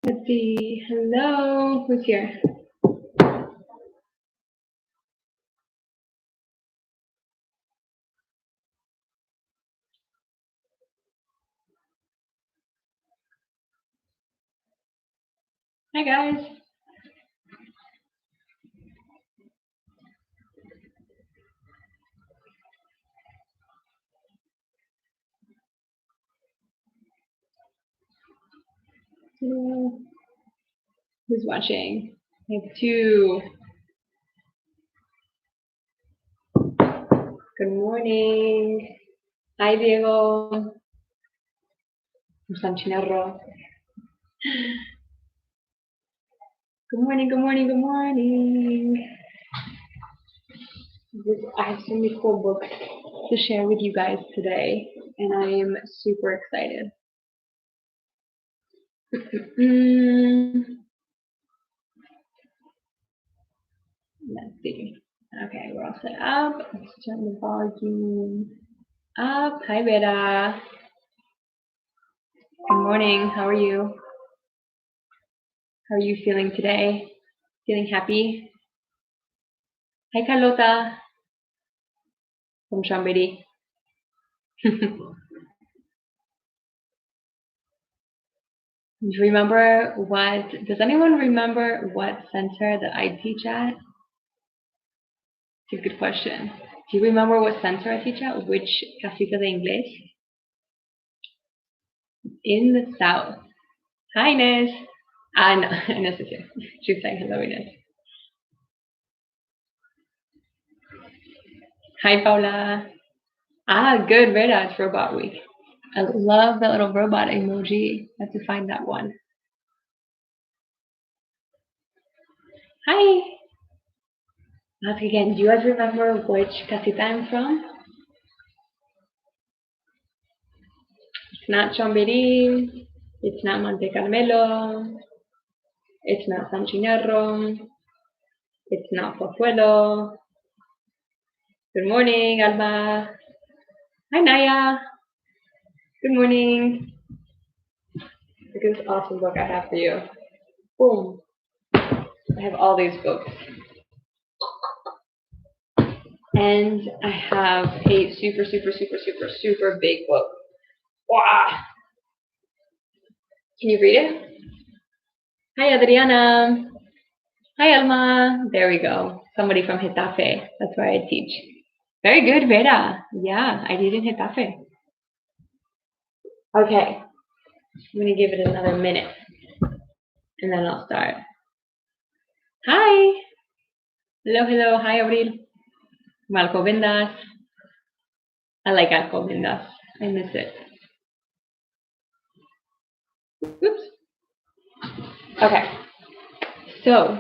Let's see. Hello. Who's here? Hi, guys. Hello. Who's watching? I have two. Good morning. Hi, Diego. I'm Sanchinarro. Good morning, good morning, good morning. I have so many cool books to share with you guys today, and I am super excited. Let's see. Okay, we're all set up. Let's turn the volume up. Hi, Vera. Good morning. How are you? How are you feeling today? Feeling happy? Hi, Carlota from Chambéry. Does anyone remember what center that I teach at? It's a good question. Do you remember what center I teach at? Which casita de inglés? In the south. Hi, Inez. No, Inez is here. She's saying hello, Inez. Hi, Paula. Good, Vera. It's Robot Week. I love that little robot emoji. I have to find that one. Hi. Ask again. Do you guys remember which casita I'm from? It's not Chambéry. It's not Monte Carmelo. It's not San Chinarro. It's not Pozuelo. Good morning, Alma. Hi, Naya. Good morning. Look at this awesome book I have for you. Boom. I have all these books. And I have a super, super, super, super, super big book. Wow. Can you read it? Hi, Adriana. Hi, Alma. There we go. Somebody from Getafe. That's where I teach. Very good, Vera. Yeah, I did in Getafe. Okay. I'm going to give it another minute. And then I'll start. Hi. Hello, hello. Hi, Audrey. Alcobendas. I like Alcobendas. I miss it. Oops. Okay. So,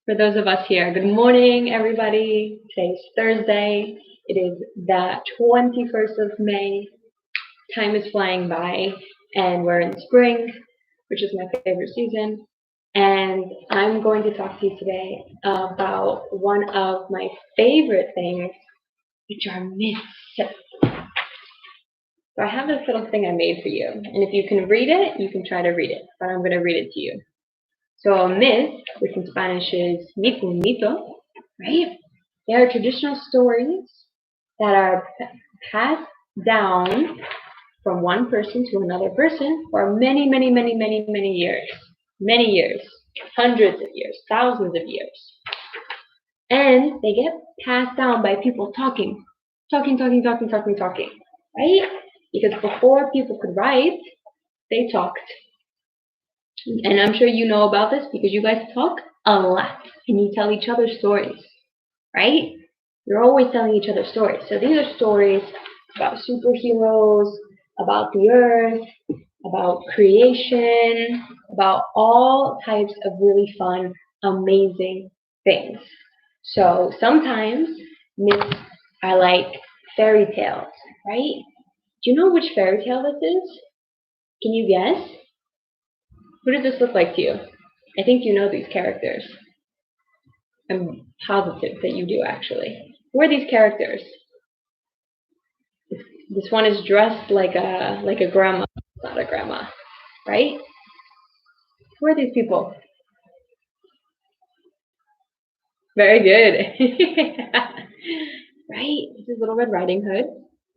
for those of us here, good morning, everybody. Today's Thursday. It is the 21st of May. Time is flying by, and we're in spring, which is my favorite season. And I'm going to talk to you today about one of my favorite things, which are myths. So I have this little thing I made for you, and if you can read it, you can try to read it, but I'm going to read it to you. So a myth, which in Spanish is mito, mito, right? They are traditional stories that are passed down from one person to another person for many, many, many, many, many years. Many years, hundreds of years, thousands of years. And they get passed down by people talking, right? Because before people could write, they talked. And I'm sure you know about this because you guys talk a lot and you tell each other stories, right? You're always telling each other stories. So these are stories about superheroes, about the earth, about creation, about all types of really fun, amazing things. So sometimes myths are like fairy tales, right? Do you know which fairy tale this is? Can you guess? Who does this look like to you? I think you know these characters. I'm positive that you do, actually. Who are these characters? This one is dressed like a grandma. Not a grandma, right? Who are these people? Very good. Right? This is Little Red Riding Hood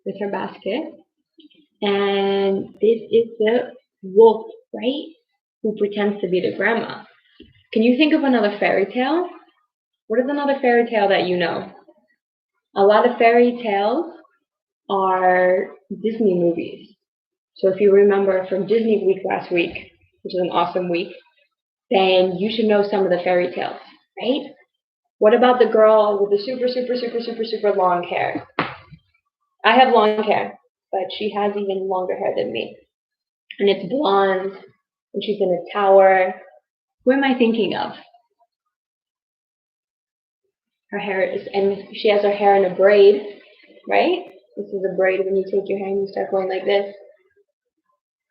with her basket. And this is the wolf, right? Who pretends to be the grandma. Can you think of another fairy tale? What is another fairy tale that you know? A lot of fairy tales are Disney movies. So if you remember from Disney Week last week, which is an awesome week, then you should know some of the fairy tales, right? What about the girl with the super long hair? I have long hair, but she has even longer hair than me. And it's blonde, and she's in a tower. Who am I thinking of? Her hair is, and she has her hair in a braid, right? This is a braid when you take your hair and you start going like this.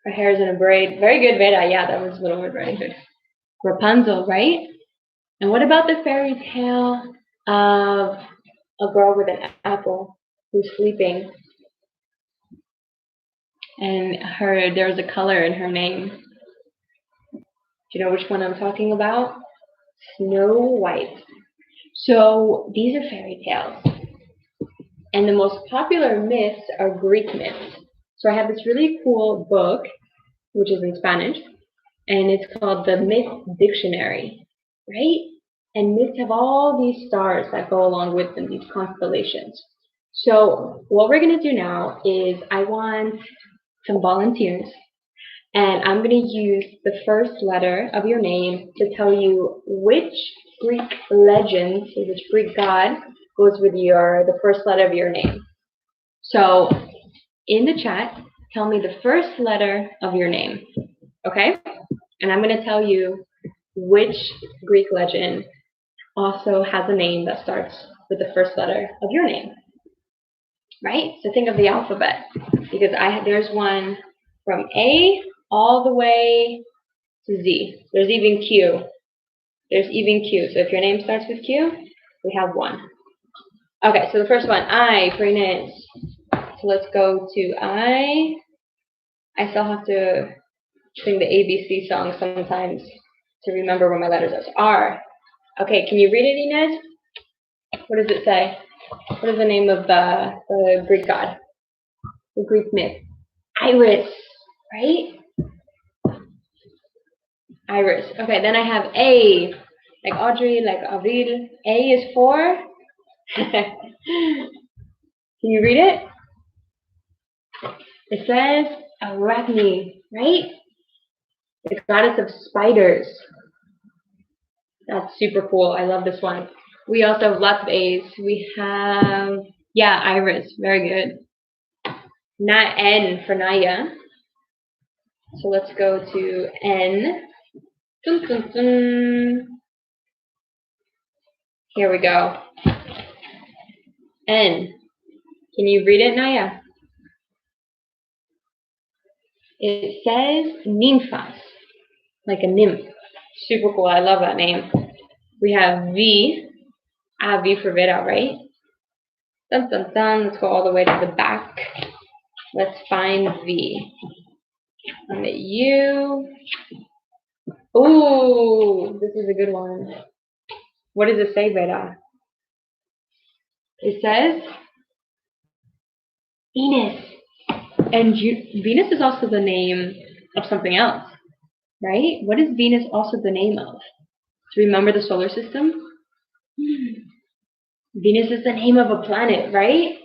Her hair is in a braid. Very good, Veda. Yeah, that was Little Red Riding Hood. Rapunzel, right? And what about the fairy tale of a girl with an apple who's sleeping, and there's a color in her name? Do you know which one I'm talking about? Snow White. So these are fairy tales. And the most popular myths are Greek myths. So I have this really cool book, which is in Spanish, and it's called the Myth Dictionary, right? And myths have all these stars that go along with them, these constellations. So what we're going to do now is I want some volunteers, and I'm going to use the first letter of your name to tell you which Greek legend, so which Greek god goes with the first letter of your name. So in the chat, tell me the first letter of your name, okay? And I'm going to tell you which Greek legend also has a name that starts with the first letter of your name, right? So think of the alphabet, because there's one from A all the way to Z. There's even Q. There's even Q. So if your name starts with Q, we have one. Okay, so the first one, I for Inez. So let's go to I. I still have to sing the ABC song sometimes to remember where my letters are. R. Okay, can you read it, Inez? What does it say? What is the name of the Greek god? The Greek myth? Iris, right? Iris. Okay, then I have A, like Audrey, like Avril. A is for? Can you read it? It says Arachne, right? The goddess of spiders. That's super cool. I love this one. We also have lots of A's. We have, yeah, Iris. Very good. Not N for Naya. So let's go to N. Dun, dun, dun. Here we go. N. Can you read it, Naya? It says nymphas, like a nymph. Super cool. I love that name. We have V. V for Vera, right? Dun, dun, dun. Let's go all the way to the back. Let's find V. On the U. Ooh, this is a good one. What does it say, Vera? It says Venus. And Venus is also the name of something else, right? What is Venus also the name of? Do you remember the solar system? Venus is the name of a planet, right?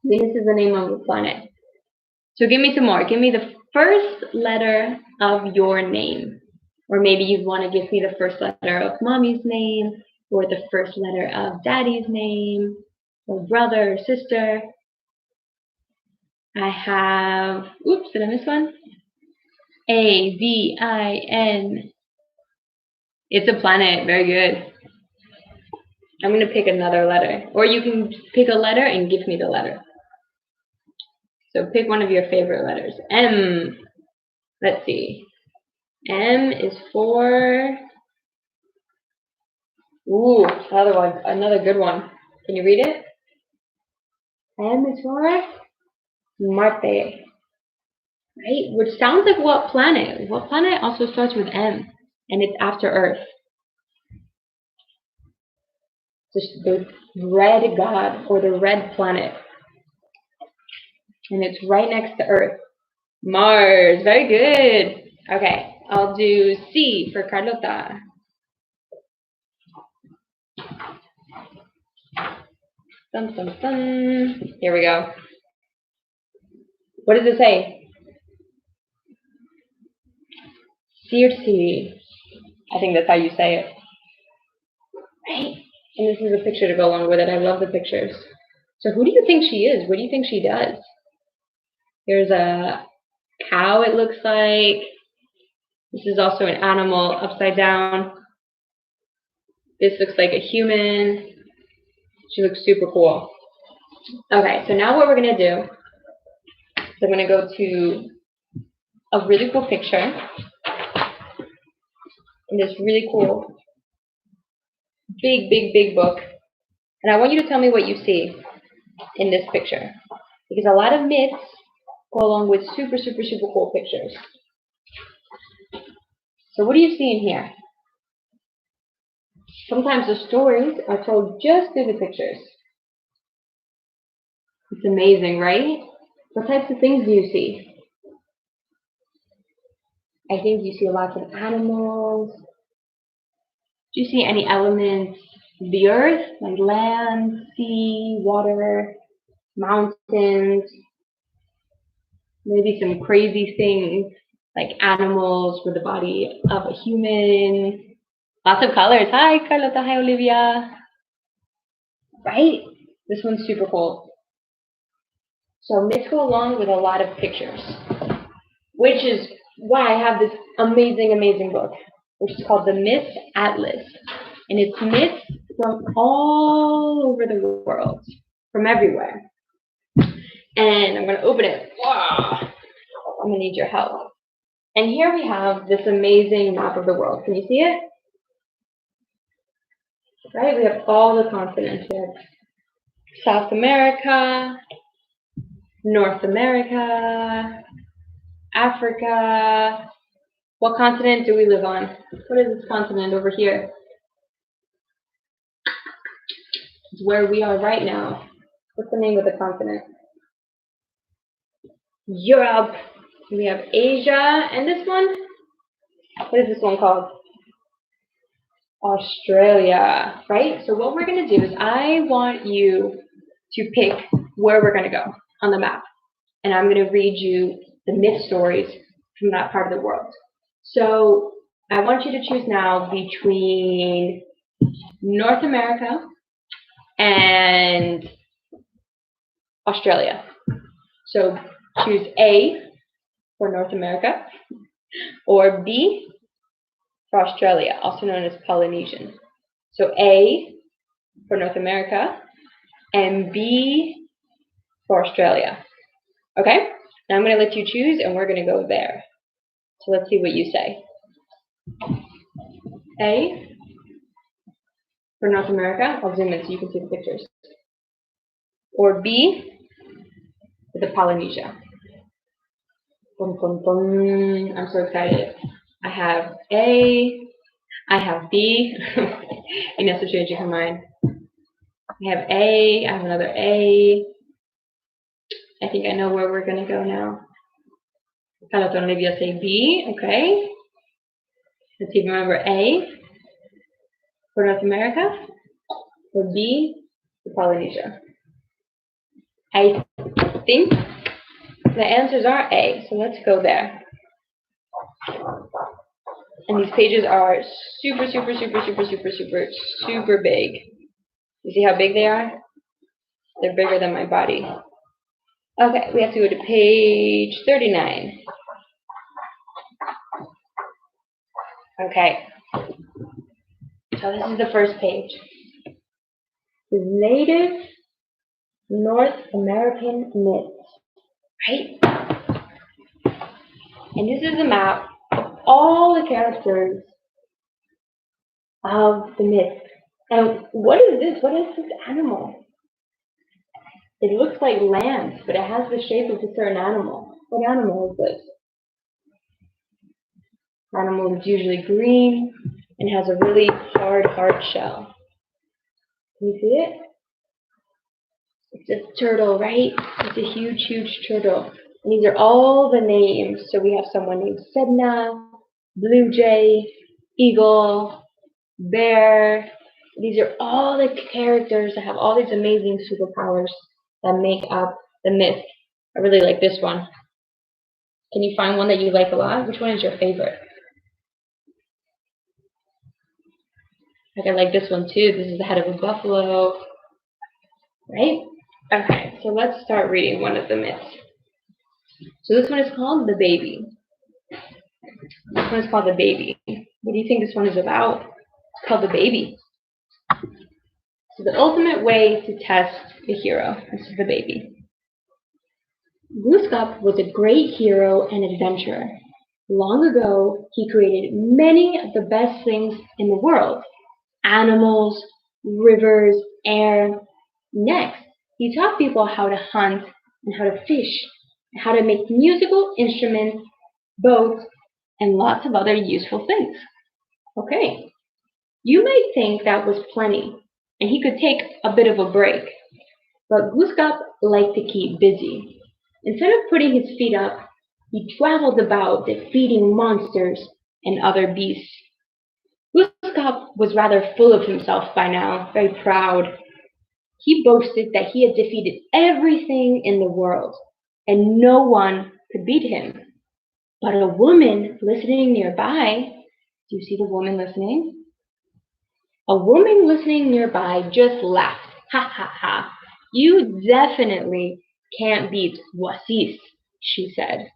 Venus is the name of a planet. So give me some more. Give me the first letter of your name. Or maybe you want to give me the first letter of mommy's name, or the first letter of daddy's name, or brother or sister. I have, oops, did I miss one? A-V-I-N. It's a planet. Very good. I'm going to pick another letter. Or you can pick a letter and give me the letter. So pick one of your favorite letters. M. Let's see. M is for... Ooh, another one. Another good one. Can you read it? M is for... Marte. Right? Which sounds like what planet? What planet also starts with M and it's after Earth? The red god or the red planet. And it's right next to Earth. Mars. Very good. Okay, I'll do C for Carlota. Dun, dun, dun. Here we go. What does it say? Circe. I think that's how you say it. Right? And this is a picture to go along with it. I love the pictures. So who do you think she is? What do you think she does? Here's a cow, it looks like. This is also an animal upside down. This looks like a human. She looks super cool. Okay, so now what we're going to do is I'm going to go to a really cool picture in this really cool, big book. And I want you to tell me what you see in this picture. Because a lot of myths go along with super cool pictures. So what do you see in here? Sometimes the stories are told just through the pictures. It's amazing, right? What types of things do you see? I think you see lots of animals. Do you see any elements of the earth, like land, sea, water, mountains? Maybe some crazy things like animals with the body of a human. Lots of colors. Hi, Carlota. Hi, Olivia. Right? This one's super cool. So myths go along with a lot of pictures, which is why I have this amazing book, which is called the Myth Atlas. And it's myths from all over the world, from everywhere. And I'm going to open it. Wow. I'm going to need your help. And here we have this amazing map of the world. Can you see it? Right? We have all the continents. We have South America, North America, Africa. What continent do we live on? What is this continent over here? It's where we are right now. What's the name of the continent? Europe. We have Asia. And this one? What is this one called? Australia, right? So what we're going to do is I want you to pick where we're going to go on the map. And I'm going to read you the myth stories from that part of the world. So I want you to choose now between North America and Australia. So choose A for North America or B for Australia, also known as Polynesian. So A for North America and B for Australia. Okay? Now I'm going to let you choose and we're going to go there. So let's see what you say. A for North America. I'll zoom in so you can see the pictures. Or B for the Polynesia. Bum, bum, bum. I'm so excited. I have A. I have B. Inés is changing her mind. I have A. I have another A. I think I know where we're going to go now. Carlota and Olivia say B. Okay. Let's see if you remember A for North America or B for Polynesia. I think the answers are A, so let's go there. And these pages are super big. You see how big they are? They're bigger than my body. Okay, we have to go to page 39. Okay. So this is the first page. The native North American myths. Right? And this is a map of all the characters of the myth. And what is this? What is this animal? It looks like land, but it has the shape of a certain animal. What animal is this? Animal is usually green and has a really hard shell. Can you see it? It's a turtle, right? It's a huge turtle. And these are all the names. So we have someone named Sedna, Blue Jay, Eagle, Bear. These are all the characters that have all these amazing superpowers that make up the myth. I really like this one. Can you find one that you like a lot? Which one is your favorite? I like this one too. This is the head of a buffalo, right? Okay, so let's start reading one of the myths. So this one is called The Baby. This one is called The Baby. What do you think this one is about? It's called The Baby. So the ultimate way to test the hero. This is The Baby. Glooskap was a great hero and adventurer. Long ago, he created many of the best things in the world. Animals, rivers, air. Next, he taught people how to hunt and how to fish, and how to make musical instruments, boats, and lots of other useful things. Okay, you might think that was plenty, and he could take a bit of a break. But Glooskap liked to keep busy. Instead of putting his feet up, he traveled about defeating monsters and other beasts. Glooskap was rather full of himself by now, very proud. He boasted that he had defeated everything in the world, and no one could beat him. But a woman listening nearby, do you see the woman listening? A woman listening nearby just laughed. Ha ha ha. You definitely can't beat Wasis, she said.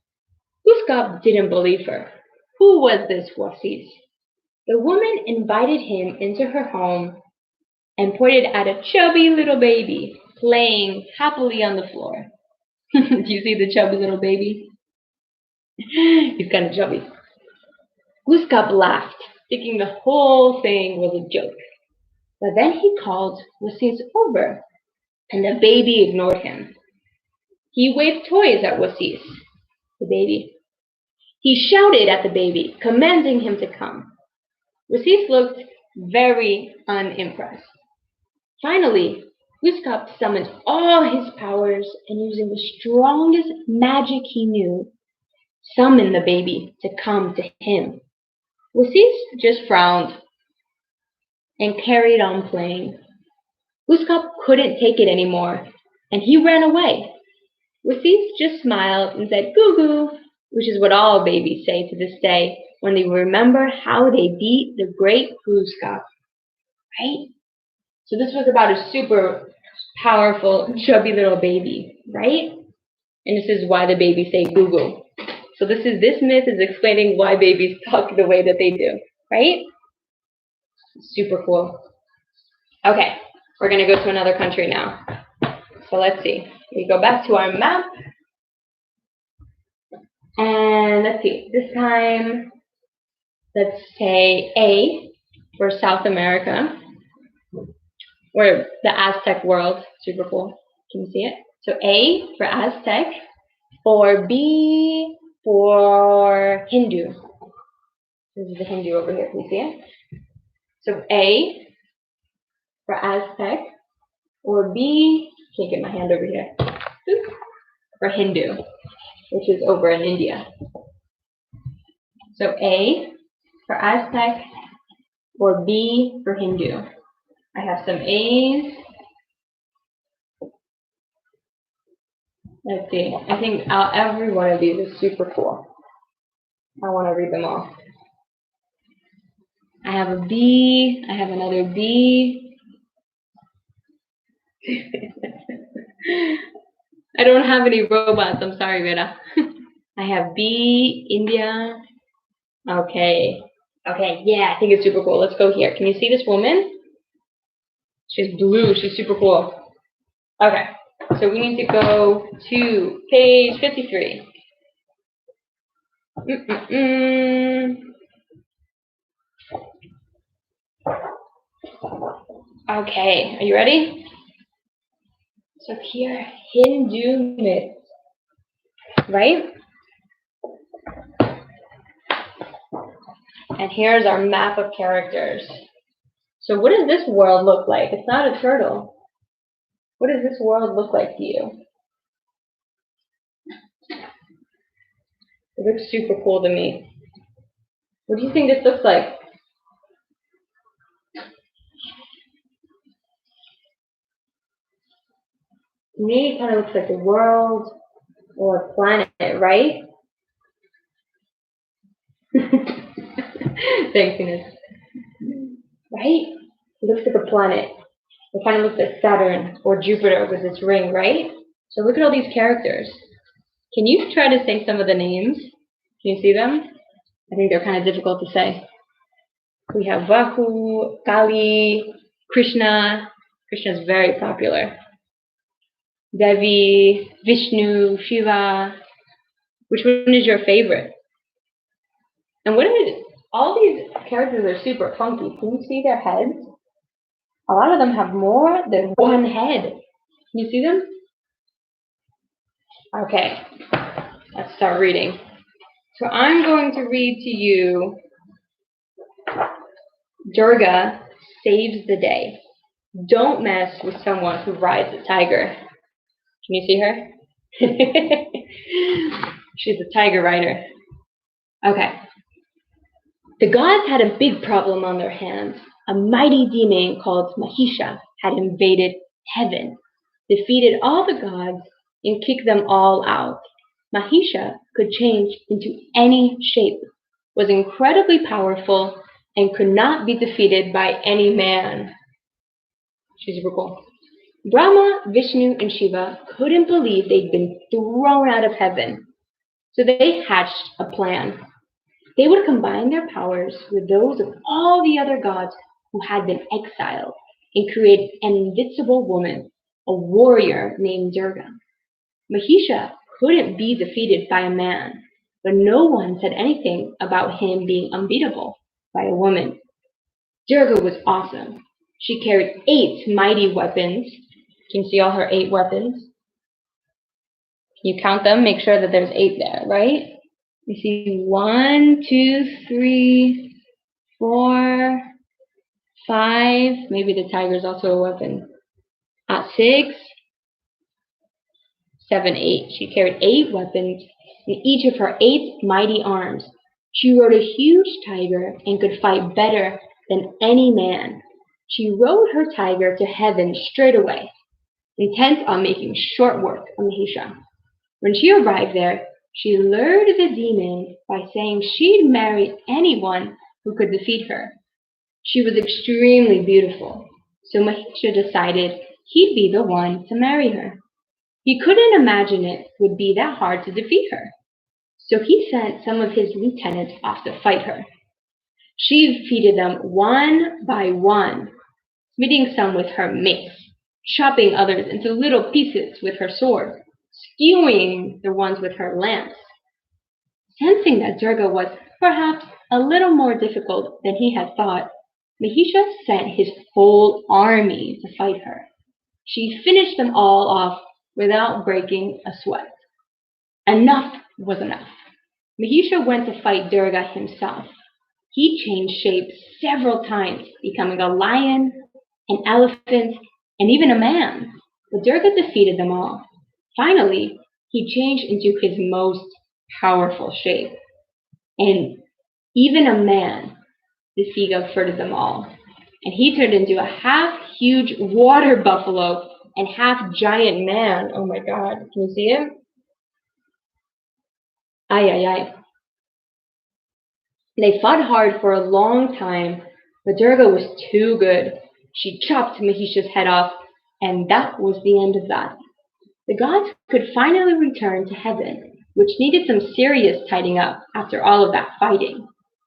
Glooskap didn't believe her. Who was this Wasis? The woman invited him into her home and pointed at a chubby little baby playing happily on the floor. Do you see the chubby little baby? He's kind of chubby. Glooskap laughed, thinking the whole thing was a joke. But then he called Wasis over, and the baby ignored him. He waved toys at Wasis, the baby. He shouted at the baby, commanding him to come. Wasis looked very unimpressed. Finally, Glooskap summoned all his powers and, using the strongest magic he knew, summoned the baby to come to him. Wasis just frowned and carried on playing. Glooskap couldn't take it anymore, and he ran away. Wasis just smiled and said "goo goo," which is what all babies say to this day when they remember how they beat the great Glooskap. Right? So this was about a super powerful, chubby little baby, right? And this is why the babies say "goo goo." So this myth is explaining why babies talk the way that they do, right? Super cool. Okay, we're gonna go to another country now. So let's see. We go back to our map. And let's see. This time, let's say A for South America, or the Aztec world. Super cool. Can you see it? So A for Aztec, or B for Hindu. This is the Hindu over here. Can you see it? So A for Aztec, or B, can't get my hand over here, for Hindu, which is over in India. So A for Aztec, or B for Hindu. I have some A's. Let's see. I think every one of these is super cool. I want to read them all. I have a B. I have another B. I don't have any robots. I'm sorry, Vera. I have B, India. Okay. Okay, yeah, I think it's super cool. Let's go here. Can you see this woman? She's blue. She's super cool. Okay, so we need to go to page 53. Okay, are you ready? So here, Hindu myths, right? And here's our map of characters. So what does this world look like? It's not a turtle. What does this world look like to you? It looks super cool to me. What do you think this looks like? To me, it kind of looks like a world or a planet, right? Thanks, Ines. Right? It looks like a planet. It kind of looks like Saturn or Jupiter with its ring, right? So look at all these characters. Can you try to say some of the names? Can you see them? I think they're kind of difficult to say. We have Vahu, Kali, Krishna. Krishna is very popular. Devi, Vishnu, Shiva. Which one is your favorite? And what is all these characters are super funky. Can you see their heads? A lot of them have more than one head. Can you see them? Okay, let's start reading. So I'm going to read to you Durga saves the day. Don't mess with someone who rides a tiger. Can you see her? She's a tiger rider. Okay. The gods had a big problem on their hands. A mighty demon called Mahisha had invaded heaven, defeated all the gods, and kicked them all out. Mahisha could change into any shape, was incredibly powerful, and could not be defeated by any man. She's super cool. Brahma, Vishnu, and Shiva couldn't believe they'd been thrown out of heaven, so they hatched a plan. They would combine their powers with those of all the other gods who had been exiled and create an invincible woman, a warrior named Durga. Mahisha couldn't be defeated by a man, but no one said anything about him being unbeatable by a woman. Durga was awesome. She carried 8 mighty weapons. Can you see all her 8 weapons? Can you count them? Make sure that there's 8 there, right? You see 1, 2, 3, 4, 5. Maybe the tiger is also a weapon. 6, 7, 8. She carried 8 weapons in each of her 8 mighty arms. She rode a huge tiger and could fight better than any man. She rode her tiger to heaven straight away, intent on making short work of Mahisha. When she arrived there, she lured the demon by saying she'd marry anyone who could defeat her. She was extremely beautiful, so Mahisha decided he'd be the one to marry her. He couldn't imagine it would be that hard to defeat her, so he sent some of his lieutenants off to fight her. She defeated them one by one, smiting some with her mace, chopping others into little pieces with her sword, skewing the ones with her lance. Sensing that Durga was perhaps a little more difficult than he had thought, Mahisha sent his whole army to fight her. She finished them all off without breaking a sweat. Enough was enough. Mahisha went to fight Durga himself. He changed shape several times, becoming a lion, an elephant, and even a man. But Durga defeated them all. Finally, he changed into his most powerful shape. And even a man defeated them all. And he turned into a half-huge water buffalo and half-giant man. Oh my God, can you see him? Ay, ay, ay. They fought hard for a long time, but Durga was too good. She chopped Mahisha's head off, and that was the end of that. The gods could finally return to heaven, which needed some serious tidying up after all of that fighting.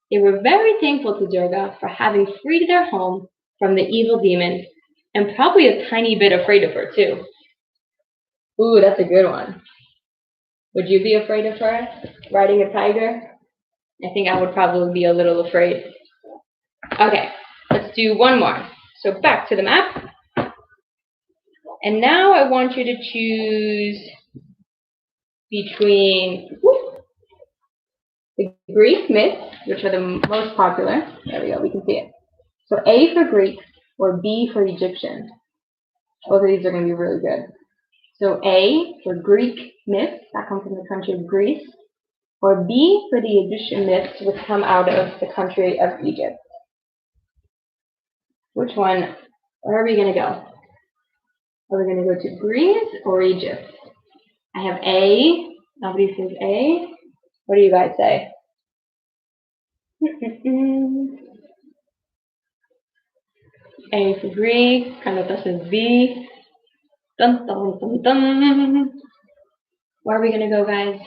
They were very thankful to Durga for having freed their home from the evil demon, and probably a tiny bit afraid of her too. Ooh, that's a good one. Would you be afraid of her, riding a tiger? I think I would probably be a little afraid. Okay, let's do one more. So back to the map. And now I want you to choose between the Greek myths, which are the most popular. There we go, we can see it. So A for Greek or B for Egyptian. Both of these are going to be really good. So A for Greek myths, that come from the country of Greece, or B for the Egyptian myths, which come out of the country of Egypt. Which one? Where are we going to go? Are we going to go to Greece or Egypt? I have A. Nobody says A. What do you guys say? A for Greek. Carlota says B. Dun, dun, dun, dun. Where are we going to go, guys?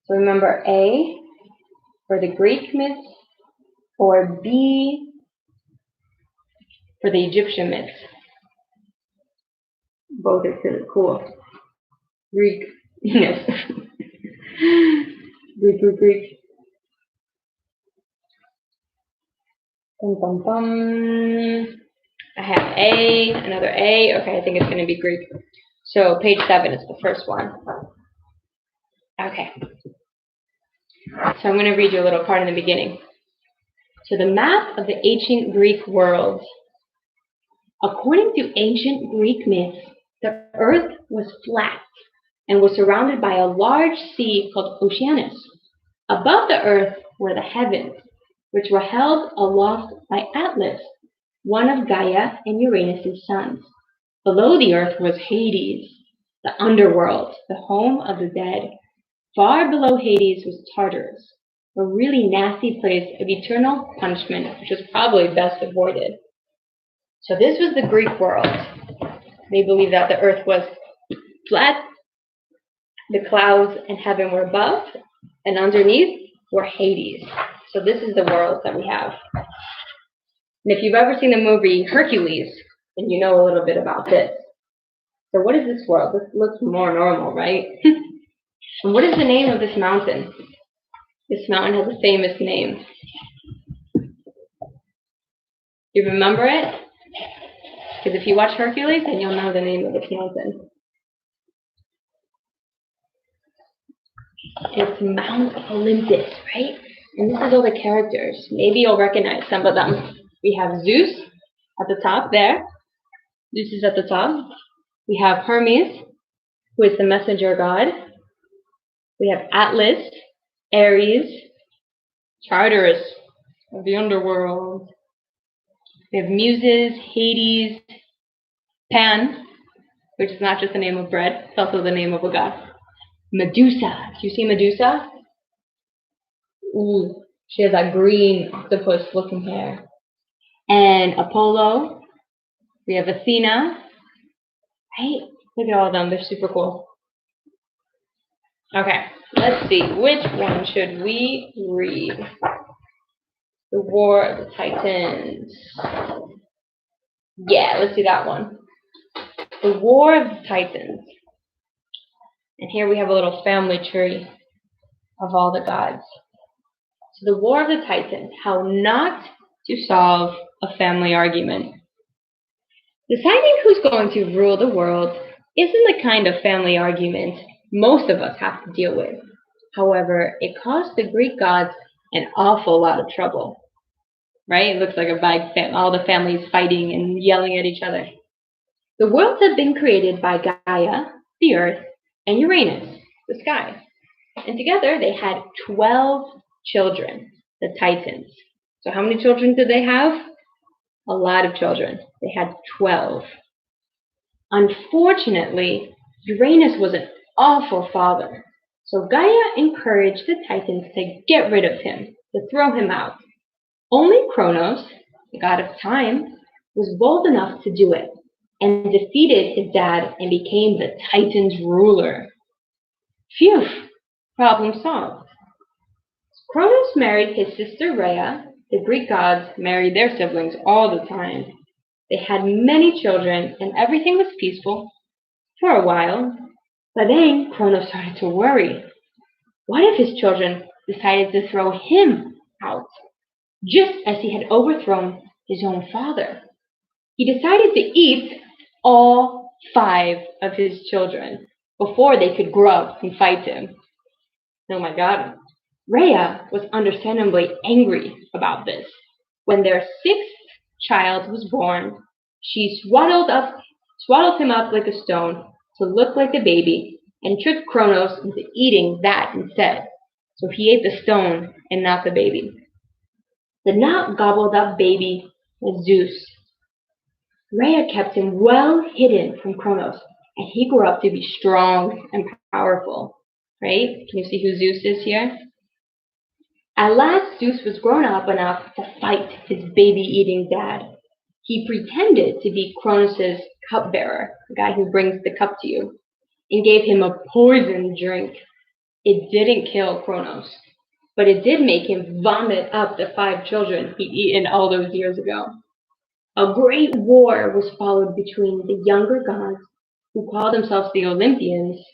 So remember A for the Greek myths or B for the Egyptian myths. Both are pretty cool. Greek, yes. Greek. Dum, dum, dum. I have A, another A. Okay, I think it's going to be Greek. So page 7 is the first one. Okay. So I'm going to read you a little part in the beginning. So the map of the ancient Greek world. According to ancient Greek myths, the earth was flat and was surrounded by a large sea called Oceanus. Above the earth were the heavens, which were held aloft by Atlas, one of Gaia and Uranus' sons. Below the earth was Hades, the underworld, the home of the dead. Far below Hades was Tartarus, a really nasty place of eternal punishment, which was probably best avoided. So this was the Greek world. They believed that the earth was flat, the clouds and heaven were above, and underneath were Hades. So this is the world that we have. And if you've ever seen the movie Hercules, then you know a little bit about this. So what is this world? This looks more normal, right? And what is the name of this mountain? This mountain has a famous name. You remember it? Because if you watch Hercules, then you'll know the name of this mountain. It's Mount Olympus, right? And this is all the characters. Maybe you'll recognize some of them. We have Zeus at the top there. Zeus is at the top. We have Hermes, who is the messenger god. We have Atlas, Ares, Tartarus of the underworld. We have Muses, Hades, Pan, which is not just the name of bread, it's also the name of a god. Medusa. Do you see Medusa? Ooh, she has that green octopus-looking hair. And Apollo. We have Athena. Right? Look at all of them. They're super cool. Okay, let's see. Which one should we read? The War of the Titans. Yeah, let's do that one. The War of the Titans. And here we have a little family tree of all the gods. So the War of the Titans, how not to solve a family argument. Deciding who's going to rule the world isn't the kind of family argument most of us have to deal with. However, it caused the Greek gods an awful lot of trouble. Right? It looks like a big all the families fighting and yelling at each other. The worlds have been created by Gaia, the earth, and Uranus, the sky. And together they had 12 children, the Titans. So how many children did they have? A lot of children. They had 12. Unfortunately, Uranus was an awful father. So Gaia encouraged the Titans to get rid of him, to throw him out. Only Kronos, the god of time, was bold enough to do it and defeated his dad and became the Titans' ruler. Phew, problem solved. Kronos married his sister Rhea. The Greek gods married their siblings all the time. They had many children and everything was peaceful for a while. But then Kronos started to worry. What if his children decided to throw him out, just as he had overthrown his own father? He decided to eat all 5 of his children before they could grow up and fight him. Oh my God. Rhea was understandably angry about this. When their 6th child was born, she swaddled him up like a stone to look like a baby and tricked Kronos into eating that instead. So he ate the stone and not the baby. The not gobbled up baby was Zeus. Rhea kept him well hidden from Kronos, and he grew up to be strong and powerful. Right? Can you see who Zeus is here? At last, Zeus was grown up enough to fight his baby-eating dad. He pretended to be Kronos' cupbearer, the guy who brings the cup to you, and gave him a poisoned drink. It didn't kill Kronos, but it did make him vomit up the 5 children he'd eaten all those years ago. A great war was followed between the younger gods, who called themselves the Olympians,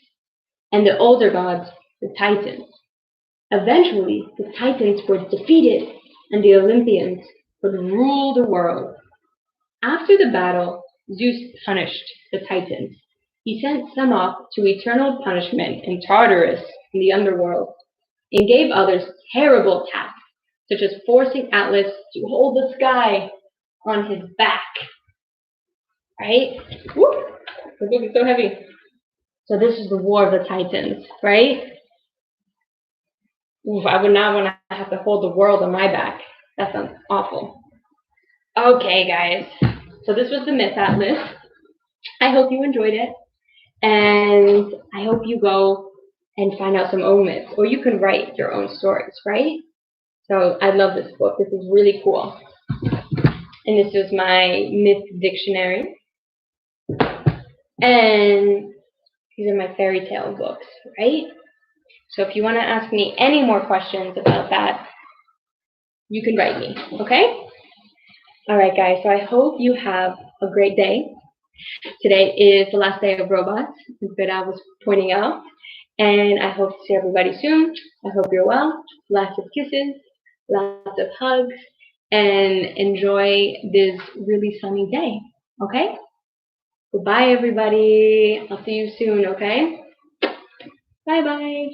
and the older gods, the Titans. Eventually, the Titans were defeated, and the Olympians would rule the world. After the battle, Zeus punished the Titans. He sent some off to eternal punishment in Tartarus in the underworld, and gave others terrible tasks, such as forcing Atlas to hold the sky on his back. Right? Woo! The book is so heavy. So this is the War of the Titans, right? Oof, I would not want to have to hold the world on my back. That sounds awful. Okay, guys. So this was the Myth Atlas. I hope you enjoyed it. And I hope you go and find out some own myths. Or you can write your own stories, right? So I love this book. This is really cool. And this is my myth dictionary. And these are my fairy tale books, right? So if you want to ask me any more questions about that, you can write me, okay? All right, guys, so I hope you have a great day. Today is the last day of robots, that I was pointing out, and I hope to see everybody soon. I hope you're well. Lots of kisses, lots of hugs, and enjoy this really sunny day, okay? Goodbye, everybody. I'll see you soon, okay? Bye-bye.